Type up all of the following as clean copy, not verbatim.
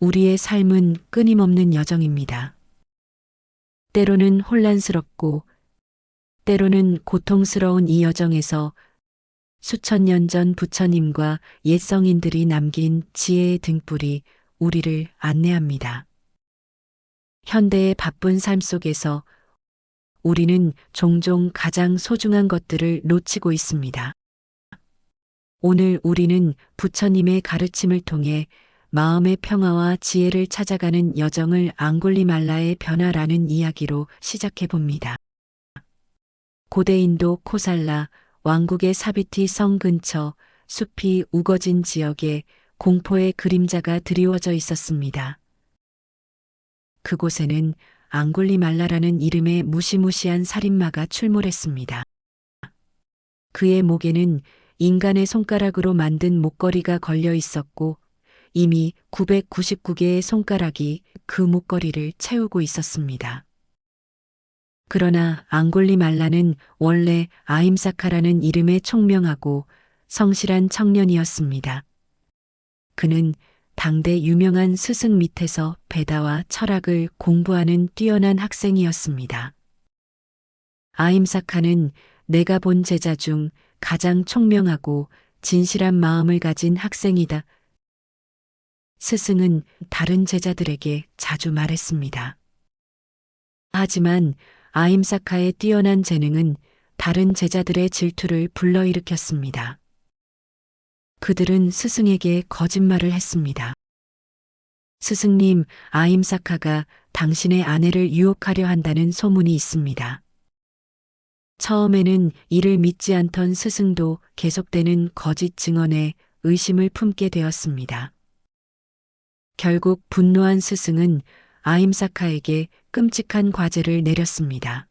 우리의 삶은 끊임없는 여정입니다. 때로는 혼란스럽고 때로는 고통스러운 이 여정에서 수천 년 전 부처님과 옛 성인들이 남긴 지혜의 등불이 우리를 안내합니다. 현대의 바쁜 삶 속에서 우리는 종종 가장 소중한 것들을 놓치고 있습니다. 오늘 우리는 부처님의 가르침을 통해 마음의 평화와 지혜를 찾아가는 여정을 앙굴리말라의 변화라는 이야기로 시작해 봅니다. 고대 인도 코살라 왕국의 사비티 성 근처 숲이 우거진 지역에 공포의 그림자가 드리워져 있었습니다. 그곳에는 앙굴리말라라는 이름의 무시무시한 살인마가 출몰했습니다. 그의 목에는 인간의 손가락으로 만든 목걸이가 걸려 있었고 이미 999개의 손가락이 그 목걸이를 채우고 있었습니다. 그러나 앙굴리말라는 원래 아임사카라는 이름의 총명하고 성실한 청년이었습니다. 그는 당대 유명한 스승 밑에서 배다와 철학을 공부하는 뛰어난 학생이었습니다. 아임사카는 내가 본 제자 중 가장 총명하고 진실한 마음을 가진 학생이다. 스승은 다른 제자들에게 자주 말했습니다. 하지만 아임사카의 뛰어난 재능은 다른 제자들의 질투를 불러일으켰습니다. 그들은 스승에게 거짓말을 했습니다. 스승님, 아임사카가 당신의 아내를 유혹하려 한다는 소문이 있습니다. 처음에는 이를 믿지 않던 스승도 계속되는 거짓 증언에 의심을 품게 되었습니다. 결국 분노한 스승은 아임사카에게 끔찍한 과제를 내렸습니다.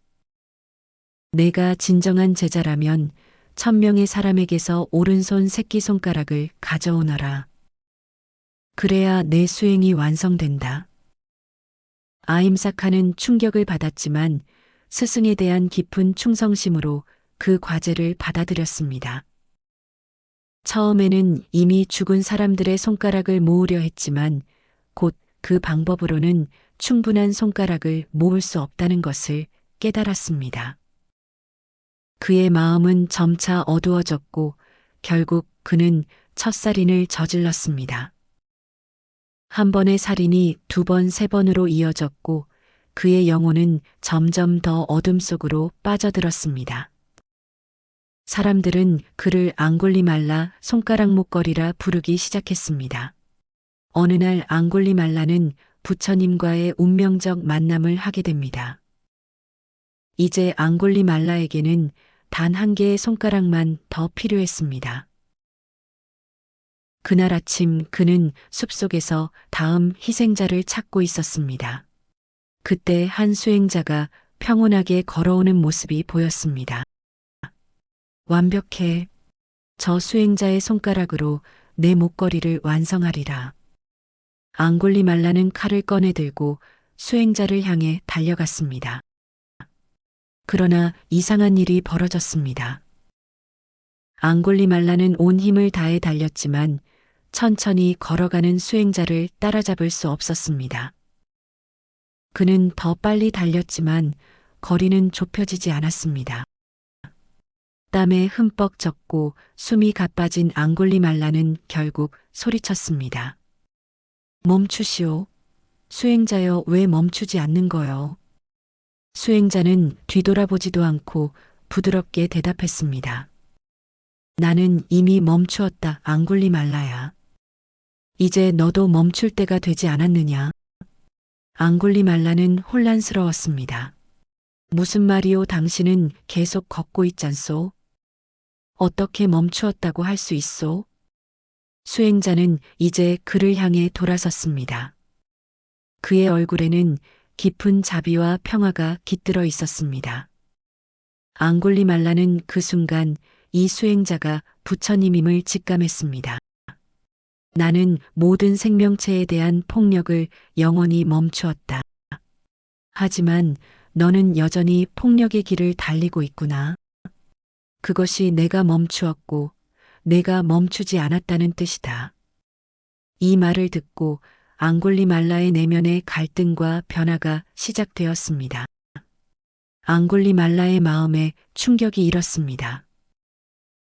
내가 진정한 제자라면 1000명의 사람에게서 오른손 새끼손가락을 가져오너라. 그래야 내 수행이 완성된다. 아임사카는 충격을 받았지만 스승에 대한 깊은 충성심으로 그 과제를 받아들였습니다. 처음에는 이미 죽은 사람들의 손가락을 모으려 했지만 곧 그 방법으로는 충분한 손가락을 모을 수 없다는 것을 깨달았습니다. 그의 마음은 점차 어두워졌고 결국 그는 첫 살인을 저질렀습니다. 한 번의 살인이 2번, 3번으로 이어졌고 그의 영혼은 점점 더 어둠 속으로 빠져들었습니다. 사람들은 그를 앙굴리말라 손가락 목걸이라 부르기 시작했습니다. 어느 날 앙굴리말라는 부처님과의 운명적 만남을 하게 됩니다. 이제 앙굴리말라에게는 단 한 개의 손가락만 더 필요했습니다. 그날 아침 그는 숲속에서 다음 희생자를 찾고 있었습니다. 그때 한 수행자가 평온하게 걸어오는 모습이 보였습니다. 완벽해. 저 수행자의 손가락으로 내 목걸이를 완성하리라. 앙굴리말라는 칼을 꺼내들고 수행자를 향해 달려갔습니다. 그러나 이상한 일이 벌어졌습니다. 앙굴리말라는 온 힘을 다해 달렸지만 천천히 걸어가는 수행자를 따라잡을 수 없었습니다. 그는 더 빨리 달렸지만 거리는 좁혀지지 않았습니다. 땀에 흠뻑 젖고 숨이 가빠진 앙굴리말라는 결국 소리쳤습니다. 멈추시오. 수행자여, 왜 멈추지 않는 거요? 수행자는 뒤돌아보지도 않고 부드럽게 대답했습니다. 나는 이미 멈추었다, 앙굴리말라야. 이제 너도 멈출 때가 되지 않았느냐? 앙굴리말라는 혼란스러웠습니다. 무슨 말이오? 당신은 계속 걷고 있잖소? 어떻게 멈추었다고 할 수 있소? 수행자는 이제 그를 향해 돌아섰습니다. 그의 얼굴에는 깊은 자비와 평화가 깃들어 있었습니다. 앙굴리말라는 그 순간 이 수행자가 부처님임을 직감했습니다. 나는 모든 생명체에 대한 폭력을 영원히 멈추었다. 하지만 너는 여전히 폭력의 길을 달리고 있구나. 그것이 내가 멈추었고 내가 멈추지 않았다는 뜻이다. 이 말을 듣고 앙골리말라의 내면의 갈등과 변화가 시작되었습니다. 앙골리말라의 마음에 충격이 일었습니다.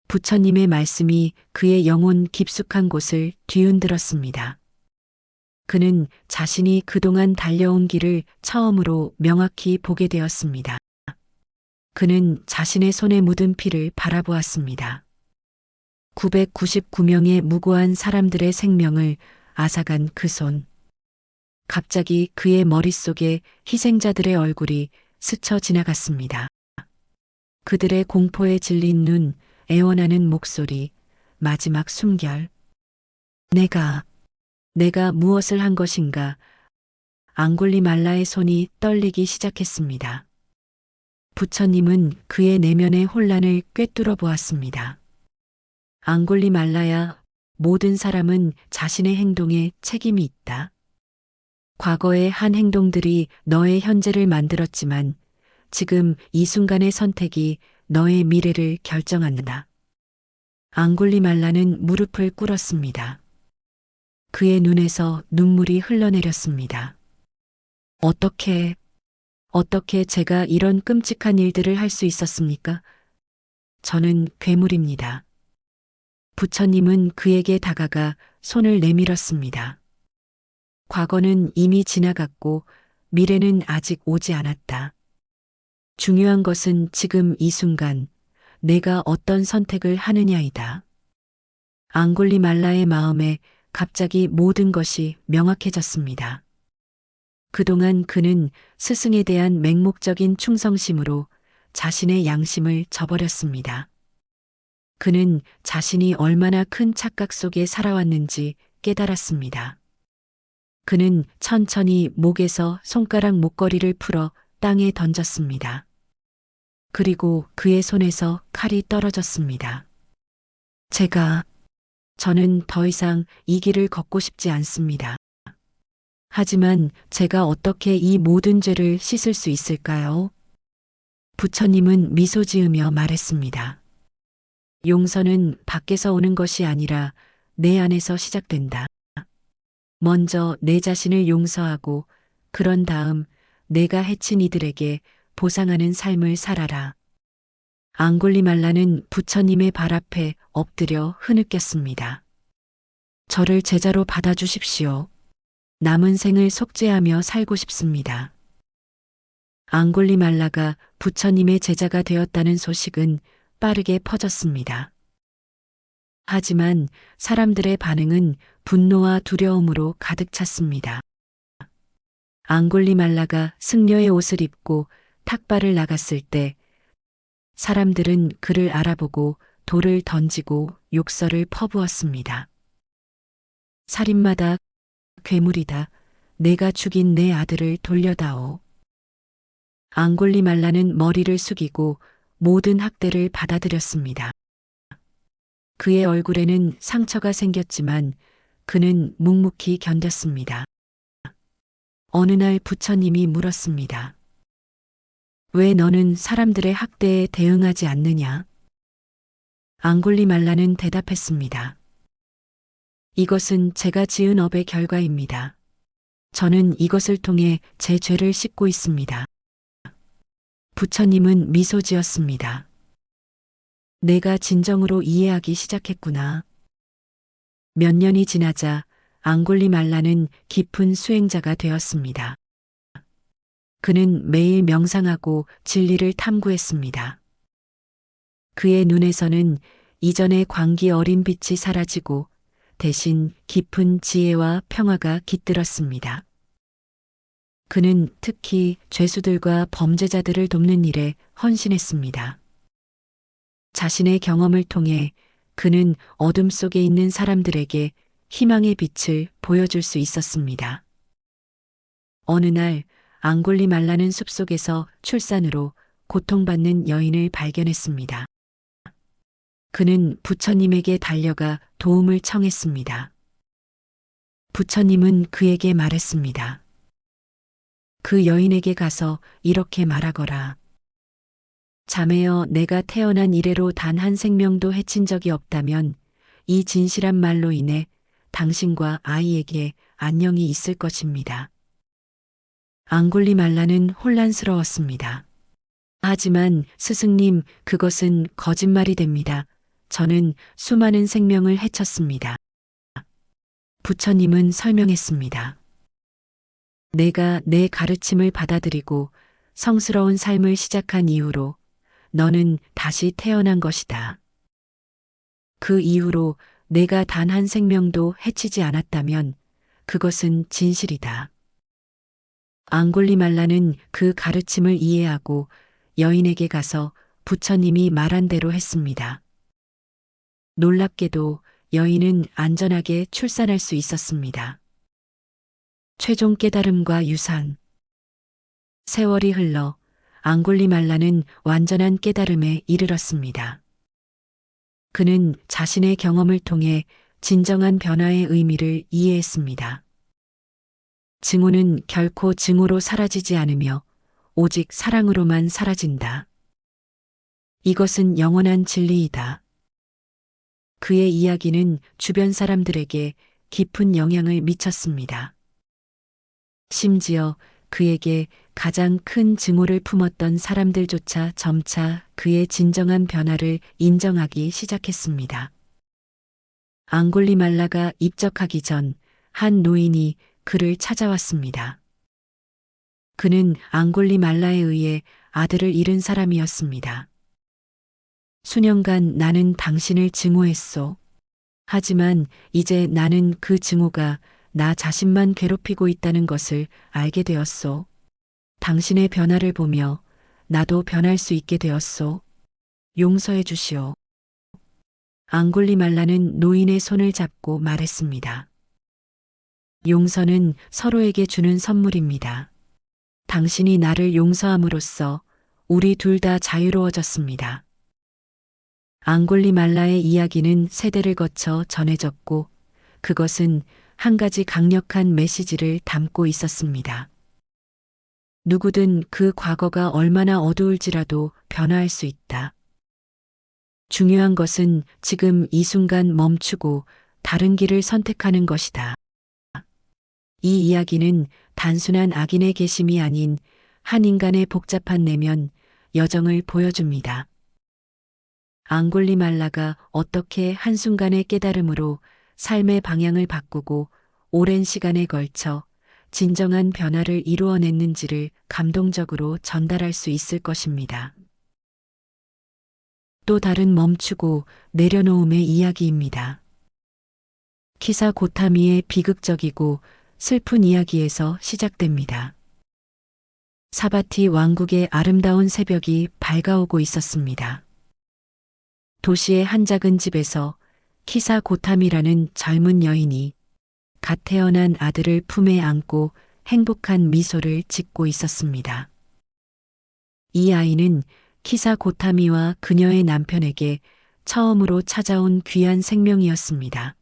부처님의 말씀이 그의 영혼 깊숙한 곳을 뒤흔들었습니다. 그는 자신이 그동안 달려온 길을 처음으로 명확히 보게 되었습니다. 그는 자신의 손에 묻은 피를 바라보았습니다. 999명의 무고한 사람들의 생명을 앗아간 그 손. 갑자기 그의 머릿속에 희생자들의 얼굴이 스쳐 지나갔습니다. 그들의 공포에 질린 눈, 애원하는 목소리, 마지막 숨결. 내가 무엇을 한 것인가? 앙골리말라의 손이 떨리기 시작했습니다. 부처님은 그의 내면의 혼란을 꿰뚫어 보았습니다. 앙골리말라야, 모든 사람은 자신의 행동에 책임이 있다. 과거의 한 행동들이 너의 현재를 만들었지만 지금 이 순간의 선택이 너의 미래를 결정한다. 앙골리말라는 무릎을 꿇었습니다. 그의 눈에서 눈물이 흘러내렸습니다. 어떻게 제가 이런 끔찍한 일들을 할 수 있었습니까? 저는 괴물입니다. 부처님은 그에게 다가가 손을 내밀었습니다. 과거는 이미 지나갔고 미래는 아직 오지 않았다. 중요한 것은 지금 이 순간 내가 어떤 선택을 하느냐이다. 앙골리말라의 마음에 갑자기 모든 것이 명확해졌습니다. 그동안 그는 스승에 대한 맹목적인 충성심으로 자신의 양심을 저버렸습니다. 그는 자신이 얼마나 큰 착각 속에 살아왔는지 깨달았습니다. 그는 천천히 목에서 손가락 목걸이를 풀어 땅에 던졌습니다. 그리고 그의 손에서 칼이 떨어졌습니다. 저는 더 이상 이 길을 걷고 싶지 않습니다. 하지만 제가 어떻게 이 모든 죄를 씻을 수 있을까요? 부처님은 미소 지으며 말했습니다. 용서는 밖에서 오는 것이 아니라 내 안에서 시작된다. 먼저 내 자신을 용서하고 그런 다음 내가 해친 이들에게 보상하는 삶을 살아라. 앙골리말라는 부처님의 발 앞에 엎드려 흐느꼈습니다. 저를 제자로 받아주십시오. 남은 생을 속죄하며 살고 싶습니다. 앙골리말라가 부처님의 제자가 되었다는 소식은 빠르게 퍼졌습니다. 하지만 사람들의 반응은 분노와 두려움으로 가득 찼습니다. 앙골리말라가 승려의 옷을 입고 탁발을 나갔을 때 사람들은 그를 알아보고 돌을 던지고 욕설을 퍼부었습니다. 살인마다, 괴물이다. 내가 죽인 내 아들을 돌려다오. 앙골리말라는 머리를 숙이고 모든 학대를 받아들였습니다. 그의 얼굴에는 상처가 생겼지만 그는 묵묵히 견뎠습니다. 어느 날 부처님이 물었습니다. 왜 너는 사람들의 학대에 대응하지 않느냐? 앙골리말라는 대답했습니다. 이것은 제가 지은 업의 결과입니다. 저는 이것을 통해 제 죄를 씻고 있습니다. 부처님은 미소 지었습니다. 내가 진정으로 이해하기 시작했구나. 몇 년이 지나자 앙골리말라는 깊은 수행자가 되었습니다. 그는 매일 명상하고 진리를 탐구했습니다. 그의 눈에서는 이전의 광기 어린 빛이 사라지고 대신 깊은 지혜와 평화가 깃들었습니다. 그는 특히 죄수들과 범죄자들을 돕는 일에 헌신했습니다. 자신의 경험을 통해 그는 어둠 속에 있는 사람들에게 희망의 빛을 보여줄 수 있었습니다. 어느 날 앙골리말라는 숲속에서 출산으로 고통받는 여인을 발견했습니다. 그는 부처님에게 달려가 도움을 청했습니다. 부처님은 그에게 말했습니다. 그 여인에게 가서 이렇게 말하거라. 자매여, 내가 태어난 이래로 단 한 생명도 해친 적이 없다면 이 진실한 말로 인해 당신과 아이에게 안녕히 있을 것입니다. 앙골리말라는 혼란스러웠습니다. 하지만 스승님, 그것은 거짓말이 됩니다. 저는 수많은 생명을 해쳤습니다. 부처님은 설명했습니다. 내가 내 가르침을 받아들이고 성스러운 삶을 시작한 이후로 너는 다시 태어난 것이다. 그 이후로 내가 단 한 생명도 해치지 않았다면 그것은 진실이다. 앙골리말라는 그 가르침을 이해하고 여인에게 가서 부처님이 말한 대로 했습니다. 놀랍게도 여인은 안전하게 출산할 수 있었습니다. 최종 깨달음과 유산. 세월이 흘러 앙골리말라는 완전한 깨달음에 이르렀습니다. 그는 자신의 경험을 통해 진정한 변화의 의미를 이해했습니다. 증오는 결코 증오로 사라지지 않으며 오직 사랑으로만 사라진다. 이것은 영원한 진리이다. 그의 이야기는 주변 사람들에게 깊은 영향을 미쳤습니다. 심지어 그에게 가장 큰 증오를 품었던 사람들조차 점차 그의 진정한 변화를 인정하기 시작했습니다. 앙골리말라가 입적하기 전 한 노인이 그를 찾아왔습니다. 그는 앙골리말라에 의해 아들을 잃은 사람이었습니다. 수년간 나는 당신을 증오했소. 하지만 이제 나는 그 증오가 나 자신만 괴롭히고 있다는 것을 알게 되었소. 당신의 변화를 보며 나도 변할 수 있게 되었소. 용서해 주시오. 앙골리말라는 노인의 손을 잡고 말했습니다. 용서는 서로에게 주는 선물입니다. 당신이 나를 용서함으로써 우리 둘 다 자유로워졌습니다. 앙골리말라의 이야기는 세대를 거쳐 전해졌고 그것은 한 가지 강력한 메시지를 담고 있었습니다. 누구든 그 과거가 얼마나 어두울지라도 변화할 수 있다. 중요한 것은 지금 이 순간 멈추고 다른 길을 선택하는 것이다. 이 이야기는 단순한 악인의 계심이 아닌 한 인간의 복잡한 내면, 여정을 보여줍니다. 앙골리말라가 어떻게 한순간의 깨달음으로 삶의 방향을 바꾸고 오랜 시간에 걸쳐 진정한 변화를 이루어냈는지를 감동적으로 전달할 수 있을 것입니다. 또 다른 멈추고 내려놓음의 이야기입니다. 키사 고타미의 비극적이고 슬픈 이야기에서 시작됩니다. 사바티 왕국의 아름다운 새벽이 밝아오고 있었습니다. 도시의 한 작은 집에서 키사 고타미라는 젊은 여인이 갓 태어난 아들을 품에 안고 행복한 미소를 짓고 있었습니다. 이 아이는 키사 고타미와 그녀의 남편에게 처음으로 찾아온 귀한 생명이었습니다.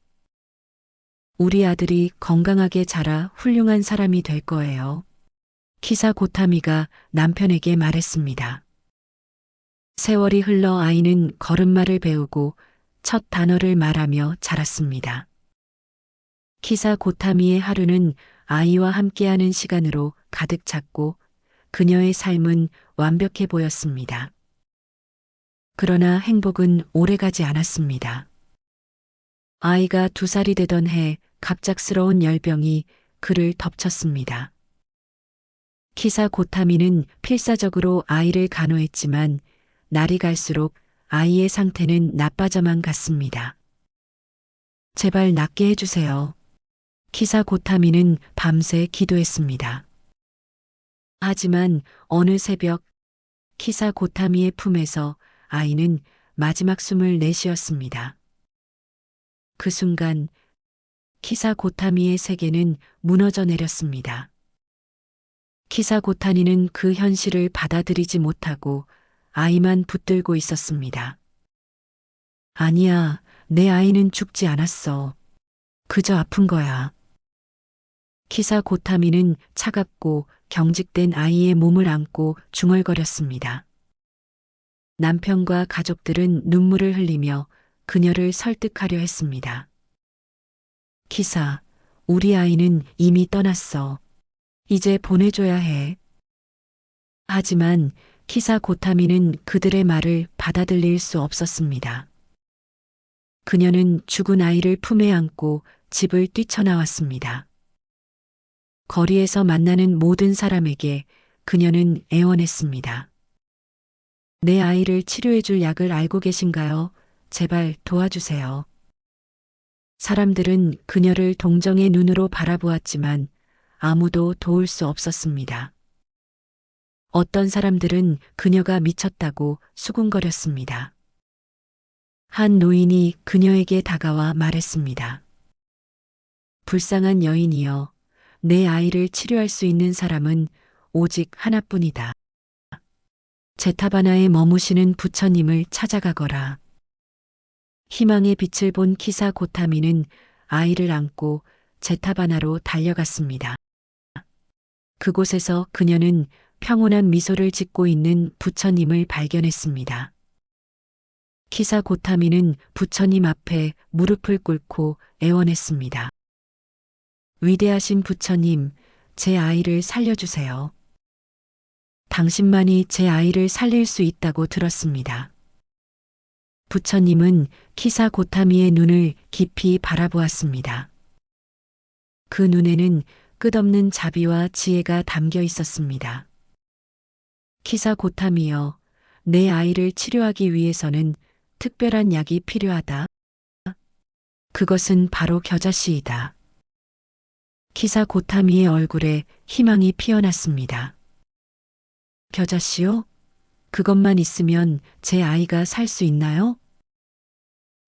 우리 아들이 건강하게 자라 훌륭한 사람이 될 거예요. 키사 고타미가 남편에게 말했습니다. 세월이 흘러 아이는 걸음마를 배우고 첫 단어를 말하며 자랐습니다. 키사 고타미의 하루는 아이와 함께하는 시간으로 가득 찼고 그녀의 삶은 완벽해 보였습니다. 그러나 행복은 오래가지 않았습니다. 아이가 2살이 되던 해 갑작스러운 열병이 그를 덮쳤습니다. 키사 고타미는 필사적으로 아이를 간호했지만 날이 갈수록 아이의 상태는 나빠져만 갔습니다. 제발 낫게 해주세요. 키사 고타미는 밤새 기도했습니다. 하지만 어느 새벽 키사 고타미의 품에서 아이는 마지막 숨을 내쉬었습니다. 그 순간 키사 고타미의 세계는 무너져 내렸습니다. 키사 고타니는 그 현실을 받아들이지 못하고 아이만 붙들고 있었습니다. 아니야, 내 아이는 죽지 않았어. 그저 아픈 거야. 키사 고타미는 차갑고 경직된 아이의 몸을 안고 중얼거렸습니다. 남편과 가족들은 눈물을 흘리며 그녀를 설득하려 했습니다. 키사, 우리 아이는 이미 떠났어. 이제 보내줘야 해. 하지만 키사 고타미는 그들의 말을 받아들일 수 없었습니다. 그녀는 죽은 아이를 품에 안고 집을 뛰쳐나왔습니다. 거리에서 만나는 모든 사람에게 그녀는 애원했습니다. 내 아이를 치료해줄 약을 알고 계신가요? 제발 도와주세요. 사람들은 그녀를 동정의 눈으로 바라보았지만 아무도 도울 수 없었습니다. 어떤 사람들은 그녀가 미쳤다고 수군거렸습니다. 한 노인이 그녀에게 다가와 말했습니다. 불쌍한 여인이여, 내 아이를 치료할 수 있는 사람은 오직 하나뿐이다. 제타바나에 머무시는 부처님을 찾아가거라. 희망의 빛을 본 키사 고타미는 아이를 안고 제타바나로 달려갔습니다. 그곳에서 그녀는 평온한 미소를 짓고 있는 부처님을 발견했습니다. 키사 고타미는 부처님 앞에 무릎을 꿇고 애원했습니다. 위대하신 부처님, 제 아이를 살려주세요. 당신만이 제 아이를 살릴 수 있다고 들었습니다. 부처님은 키사 고타미의 눈을 깊이 바라보았습니다. 그 눈에는 끝없는 자비와 지혜가 담겨 있었습니다. 키사 고타미여, 내 아이를 치료하기 위해서는 특별한 약이 필요하다. 그것은 바로 겨자씨이다. 키사 고타미의 얼굴에 희망이 피어났습니다. 겨자씨요? 그것만 있으면 제 아이가 살 수 있나요?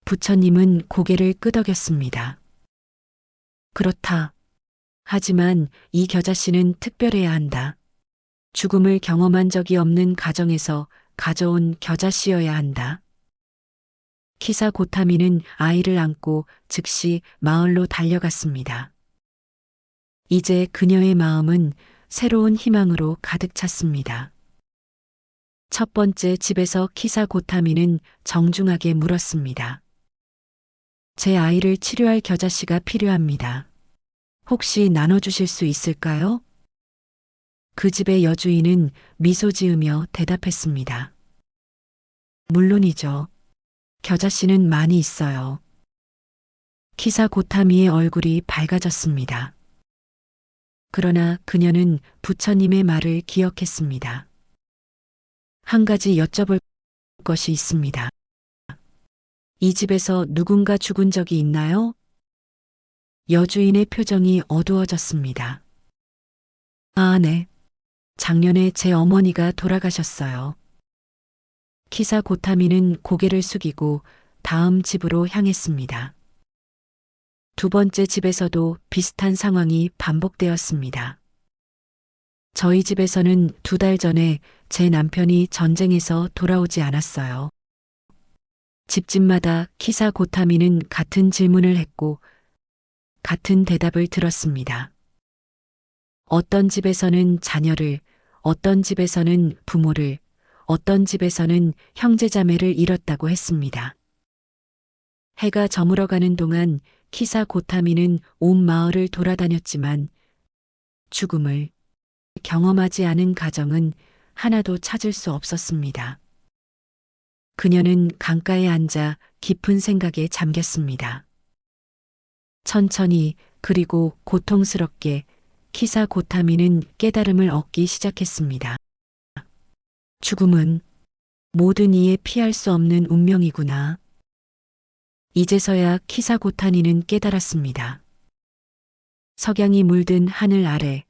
부처님은 고개를 끄덕였습니다. 그렇다. 하지만 이 겨자씨는 특별해야 한다. 죽음을 경험한 적이 없는 가정에서 가져온 겨자씨여야 한다. 키사 고타미는 아이를 안고 즉시 마을로 달려갔습니다. 이제 그녀의 마음은 새로운 희망으로 가득 찼습니다. 첫 번째 집에서 키사 고타미는 정중하게 물었습니다. 제 아이를 치료할 겨자씨가 필요합니다. 혹시 나눠주실 수 있을까요? 그 집의 여주인은 미소 지으며 대답했습니다. 물론이죠. 겨자씨는 많이 있어요. 키사 고타미의 얼굴이 밝아졌습니다. 그러나 그녀는 부처님의 말을 기억했습니다. 한 가지 여쭤볼 것이 있습니다. 이 집에서 누군가 죽은 적이 있나요? 여주인의 표정이 어두워졌습니다. 아, 네. 작년에 제 어머니가 돌아가셨어요. 키사 고타미는 고개를 숙이고 다음 집으로 향했습니다. 두 번째 집에서도 비슷한 상황이 반복되었습니다. 저희 집에서는 2달 전에 제 남편이 전쟁에서 돌아오지 않았어요. 집집마다 키사 고타미는 같은 질문을 했고 같은 대답을 들었습니다. 어떤 집에서는 자녀를, 어떤 집에서는 부모를, 어떤 집에서는 형제자매를 잃었다고 했습니다. 해가 저물어가는 동안 키사 고타미는 온 마을을 돌아다녔지만 죽음을 경험하지 않은 가정은 하나도 찾을 수 없었습니다. 그녀는 강가에 앉아 깊은 생각에 잠겼습니다. 천천히 그리고 고통스럽게 키사 고타미는 깨달음을 얻기 시작했습니다. 죽음은 모든 이에 피할 수 없는 운명이구나. 이제서야 키사 고타미는 깨달았습니다. 석양이 물든 하늘 아래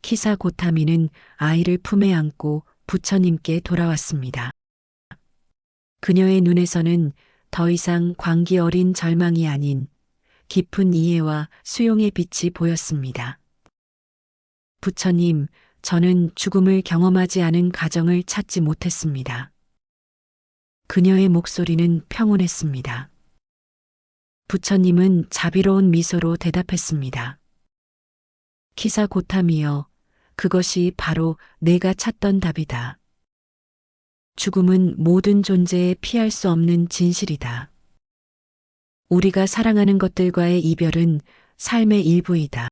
키사 고타미는 아이를 품에 안고 부처님께 돌아왔습니다. 그녀의 눈에서는 더 이상 광기 어린 절망이 아닌 깊은 이해와 수용의 빛이 보였습니다. 부처님, 저는 죽음을 경험하지 않은 가정을 찾지 못했습니다. 그녀의 목소리는 평온했습니다. 부처님은 자비로운 미소로 대답했습니다. 키사 고타미여, 그것이 바로 내가 찾던 답이다. 죽음은 모든 존재에 피할 수 없는 진실이다. 우리가 사랑하는 것들과의 이별은 삶의 일부이다.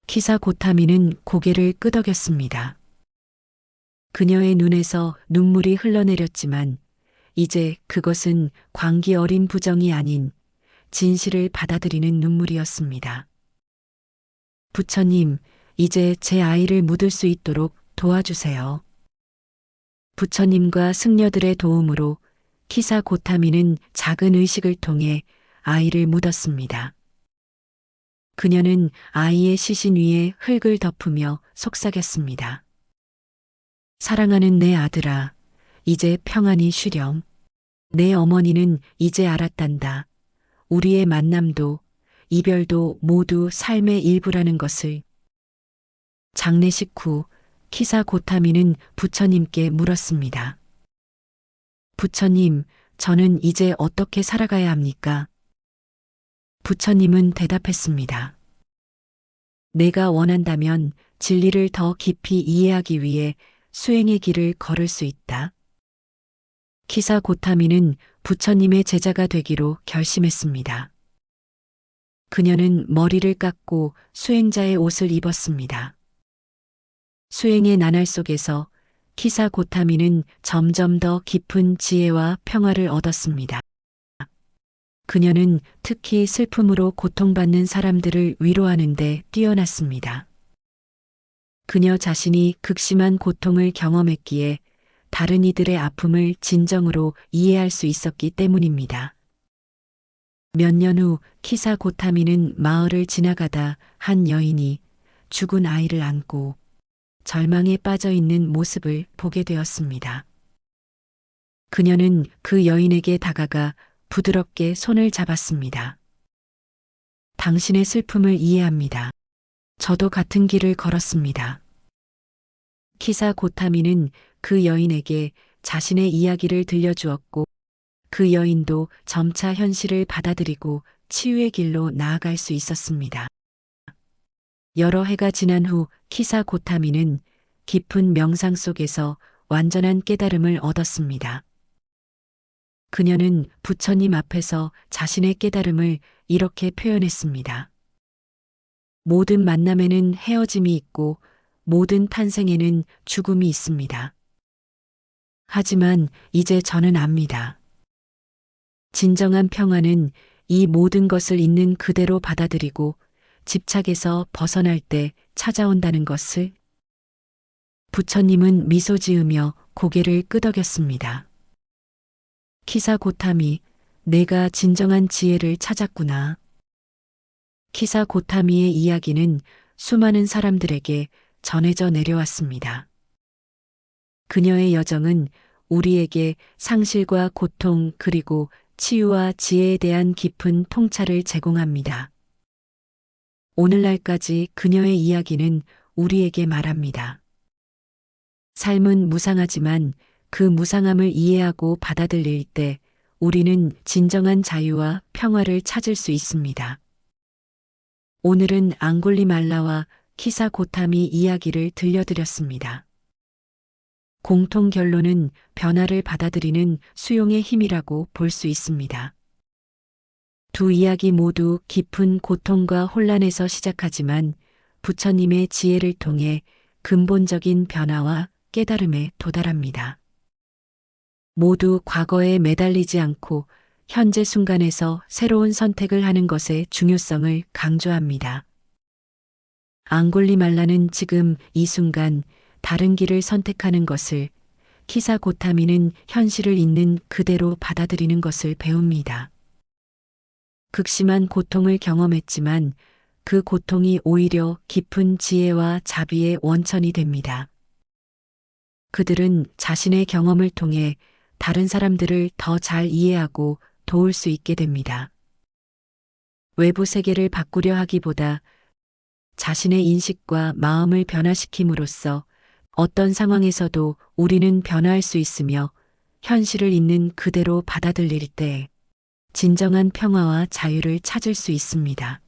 키사 고타미는 고개를 끄덕였습니다. 그녀의 눈에서 눈물이 흘러내렸지만 이제 그것은 광기 어린 부정이 아닌 진실을 받아들이는 눈물이었습니다. 부처님, 이제 제 아이를 묻을 수 있도록 도와주세요. 부처님과 승려들의 도움으로 키사 고타미는 작은 의식을 통해 아이를 묻었습니다. 그녀는 아이의 시신 위에 흙을 덮으며 속삭였습니다. 사랑하는 내 아들아, 이제 평안히 쉬렴. 내 어머니는 이제 알았단다. 우리의 만남도 이별도 모두 삶의 일부라는 것을. 장례식 후 키사 고타미는 부처님께 물었습니다. 부처님, 저는 이제 어떻게 살아가야 합니까? 부처님은 대답했습니다. 내가 원한다면 진리를 더 깊이 이해하기 위해 수행의 길을 걸을 수 있다. 키사 고타미는 부처님의 제자가 되기로 결심했습니다. 그녀는 머리를 깎고 수행자의 옷을 입었습니다. 수행의 나날 속에서 키사 고타미는 점점 더 깊은 지혜와 평화를 얻었습니다. 그녀는 특히 슬픔으로 고통받는 사람들을 위로하는 데 뛰어났습니다. 그녀 자신이 극심한 고통을 경험했기에 다른 이들의 아픔을 진정으로 이해할 수 있었기 때문입니다. 몇 년 후 키사 고타미는 마을을 지나가다 한 여인이 죽은 아이를 안고 절망에 빠져 있는 모습을 보게 되었습니다. 그녀는 그 여인에게 다가가 부드럽게 손을 잡았습니다. 당신의 슬픔을 이해합니다. 저도 같은 길을 걸었습니다. 키사 고타미는 그 여인에게 자신의 이야기를 들려주었고 그 여인도 점차 현실을 받아들이고 치유의 길로 나아갈 수 있었습니다. 여러 해가 지난 후 키사 고타미는 깊은 명상 속에서 완전한 깨달음을 얻었습니다. 그녀는 부처님 앞에서 자신의 깨달음을 이렇게 표현했습니다. 모든 만남에는 헤어짐이 있고 모든 탄생에는 죽음이 있습니다. 하지만 이제 저는 압니다. 진정한 평화는 이 모든 것을 있는 그대로 받아들이고 집착에서 벗어날 때 찾아온다는 것을. 부처님은 미소 지으며 고개를 끄덕였습니다. 키사 고타미, 내가 진정한 지혜를 찾았구나. 키사 고타미의 이야기는 수많은 사람들에게 전해져 내려왔습니다. 그녀의 여정은 우리에게 상실과 고통 그리고 치유와 지혜에 대한 깊은 통찰을 제공합니다. 오늘날까지 그녀의 이야기는 우리에게 말합니다. 삶은 무상하지만 그 무상함을 이해하고 받아들일 때 우리는 진정한 자유와 평화를 찾을 수 있습니다. 오늘은 앙굴리말라와 키사 고타미 이야기를 들려드렸습니다. 공통 결론은 변화를 받아들이는 수용의 힘이라고 볼 수 있습니다. 두 이야기 모두 깊은 고통과 혼란에서 시작하지만 부처님의 지혜를 통해 근본적인 변화와 깨달음에 도달합니다. 모두 과거에 매달리지 않고 현재 순간에서 새로운 선택을 하는 것의 중요성을 강조합니다. 앙굴리말라는 지금 이 순간 다른 길을 선택하는 것을, 키사 고타미는 현실을 있는 그대로 받아들이는 것을 배웁니다. 극심한 고통을 경험했지만 그 고통이 오히려 깊은 지혜와 자비의 원천이 됩니다. 그들은 자신의 경험을 통해 다른 사람들을 더 잘 이해하고 도울 수 있게 됩니다. 외부 세계를 바꾸려 하기보다 자신의 인식과 마음을 변화시킴으로써 어떤 상황에서도 우리는 변화할 수 있으며 현실을 있는 그대로 받아들일 때 진정한 평화와 자유를 찾을 수 있습니다.